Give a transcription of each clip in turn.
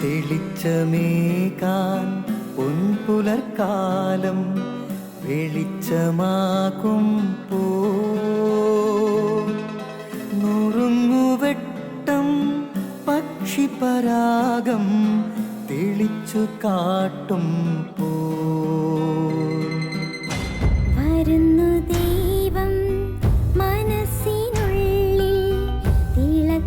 തെളിച്ചമേകാൻ പൊൻപുലർക്കാലം വെളിച്ചമാകും പോ നുറുങ്ങുവെട്ടം പക്ഷിപരാഗം തെളിച്ചു കാട്ടും പോ വരുന്നു ദൈവം മനസ്സിനുള്ളിൽ തിളക്കമേകിടാൻ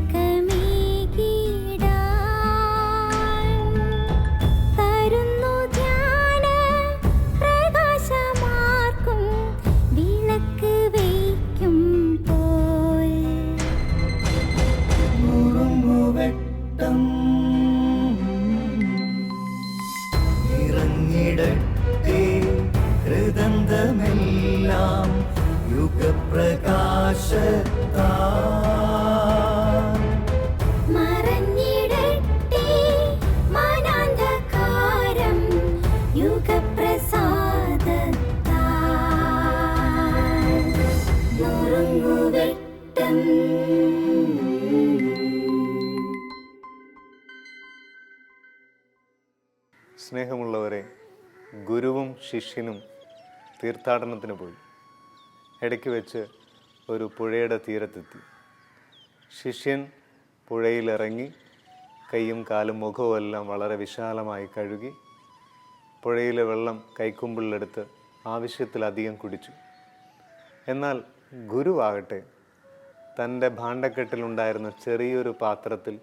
തരുന്നു ധ്യാന പ്രകാശമാർക്കും വിളക്ക് വയ്ക്കും പോൽ നുറുങ്ങുവെട്ടം ഇറങ്ങിടട്ടെ ഹൃദന്തമെല്ലാം യുഗപ്രകാശത്താൽ മറഞ്ഞിടട്ടെ മനാന്ധകാരം യുഗപ്രസാദത്താൽ നുറുങ്ങുവെട്ടം. സ്നേഹമുള്ളവരെ, ഗുരുവും ശിഷ്യനും തീർത്ഥാടനത്തിന് പോയി. ഇടയ്ക്ക് വെച്ച് ഒരു പുഴയുടെ തീരത്തെത്തി. ശിഷ്യൻ പുഴയിലിറങ്ങി കൈയും കാലും മുഖവും എല്ലാം വളരെ വിശാലമായി കഴുകി പുഴയിലെ വെള്ളം കൈക്കുമ്പിളിലെടുത്ത് ആവശ്യത്തിലധികം കുടിച്ചു. എന്നാൽ ഗുരുവാകട്ടെ തൻ്റെ ഭാണ്ഡക്കെട്ടിലുണ്ടായിരുന്ന ചെറിയൊരു പാത്രത്തിൽ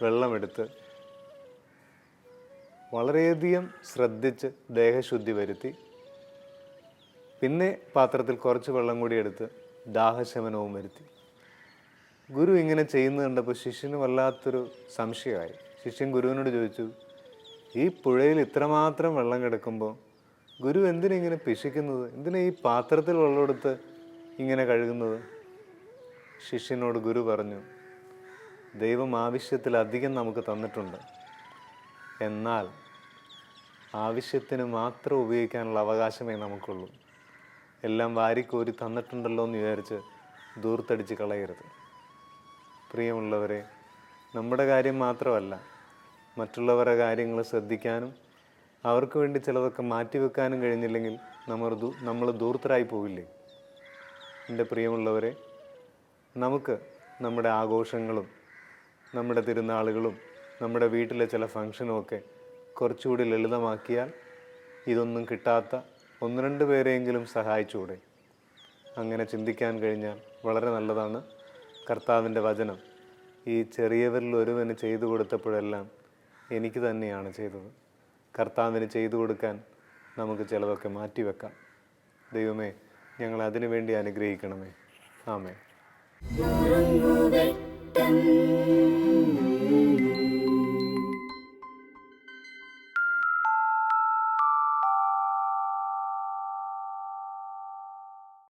വെള്ളമെടുത്ത് വളരെയധികം ശ്രദ്ധിച്ച് ദേഹശുദ്ധി വരുത്തി പിന്നെ പാത്രത്തിൽ കുറച്ച് വെള്ളം കൂടി എടുത്ത് ദാഹശമനവും വരുത്തി. ഗുരു ഇങ്ങനെ ചെയ്യുന്നത് കണ്ടപ്പോൾ ശിഷ്യന് വല്ലാത്തൊരു സംശയമായി. ശിഷ്യൻ ഗുരുവിനോട് ചോദിച്ചു, ഈ പുഴയിൽ ഇത്രമാത്രം വെള്ളം കിടക്കുമ്പോൾ ഗുരു എന്തിനിങ്ങനെ പിശിക്കുന്നത്? എന്തിനാ ഈ പാത്രത്തിൽ വെള്ളമെടുത്ത് ഇങ്ങനെ കഴുകുന്നത്? ശിഷ്യനോട് ഗുരു പറഞ്ഞു, ദൈവം ആവശ്യത്തിലധികം നമുക്ക് തന്നിട്ടുണ്ട്. എന്നാൽ ആവശ്യത്തിന് മാത്രം ഉപയോഗിക്കാനുള്ള അവകാശമേ നമുക്കുള്ളൂ. എല്ലാം വാരിക്കോരി തന്നിട്ടുണ്ടല്ലോ എന്ന് വിചാരിച്ച് ദൂർത്തടിച്ച് കളയരുത്. പ്രിയമുള്ളവരെ, നമ്മുടെ കാര്യം മാത്രമല്ല, മറ്റുള്ളവരുടെ കാര്യങ്ങൾ ശ്രദ്ധിക്കാനും അവർക്ക് വേണ്ടി ചിലതൊക്കെ മാറ്റിവെക്കാനും കഴിഞ്ഞില്ലെങ്കിൽ നമ്മൾ ദൂർത്തരായി പോവില്ലേ? എൻ്റെ പ്രിയമുള്ളവരെ, നമുക്ക് നമ്മുടെ ആഘോഷങ്ങളും നമ്മുടെ തിരുനാളുകളും നമ്മുടെ വീട്ടിലെ ചില ഫംഗ്ഷനും ഒക്കെ കുറച്ചുകൂടി ലളിതമാക്കിയാൽ ഇതൊന്നും കിട്ടാത്ത 1-2 പേരെയെങ്കിലും സഹായിച്ചുകൂടെ? അങ്ങനെ ചിന്തിക്കാൻ കഴിഞ്ഞാൽ വളരെ നല്ലതാണ്. കർത്താവിൻ്റെ വചനം, ഈ ചെറിയവരിൽ ഒരുവന് ചെയ്തു കൊടുത്തപ്പോഴെല്ലാം എനിക്ക് തന്നെയാണ് ചെയ്തത്. കർത്താവിന് ചെയ്തു കൊടുക്കാൻ നമുക്ക് ചിലതൊക്കെ മാറ്റിവെക്കാം. ദൈവമേ, ഞങ്ങൾ അതിനു വേണ്ടി അനുഗ്രഹിക്കണമേ. ആമേൻ.